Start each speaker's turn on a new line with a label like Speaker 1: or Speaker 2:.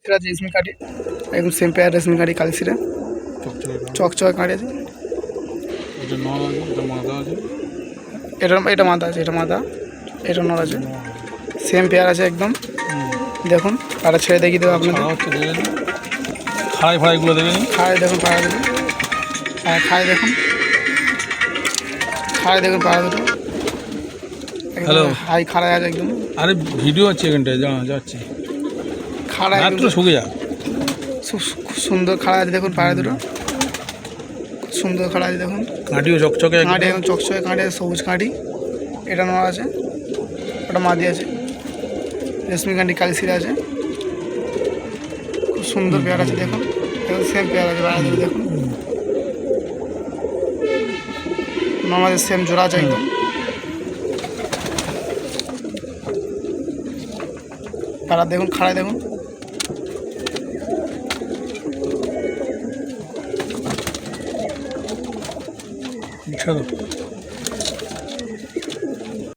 Speaker 1: এটা জেসমিন কাঠি একদম সেম পেয়ার রেশমি কাঠি কালসিরা চকচকে কাঠি আছে। এটা মাথা আছে, এটা মাথা, এটা নড় আছে, সেম পেয়ার আছে একদম। দেখুন পাড়া ছেড়ে দেখিয়ে দেবো আপনাদের।
Speaker 2: খাড়াই ফাড়াইগুলো দেবেন,
Speaker 1: খাড়াই দেখুন পাড়া দুটো, খাড়াই দেখুন, খাড়াই দেখুন পাড়া দুটো
Speaker 2: হ্যালো
Speaker 1: হাই খাড়াই আছে একদম।
Speaker 2: আরে ভিডিও আছে এখানটায় যাচ্ছি,
Speaker 1: খাড়াই
Speaker 2: একটু শুকে যা।
Speaker 1: খুব সুন্দর খাড়াই আছে দেখুন পাড়া দুটো, খুব সুন্দর খাড়া আছে দেখুন।
Speaker 2: কাঁটিও চকচকে,
Speaker 1: কাঁটি একদম চকচকে কাঁটি আছে, সবুজ কাঁটি। এটা নড়া আছে, ওটা মাদি আছে, রেশমি কাঁটি কালসিরা আছে, খুব সুন্দর পেয়ার আছে দেখুন। একদম সেম পেয়ার আছে পাড়া দুটো দেখুন, আমাদের সেম জোড়া আছে একদম। পাড়া দেখুন, খাড়াই দেখুন,
Speaker 2: চলো।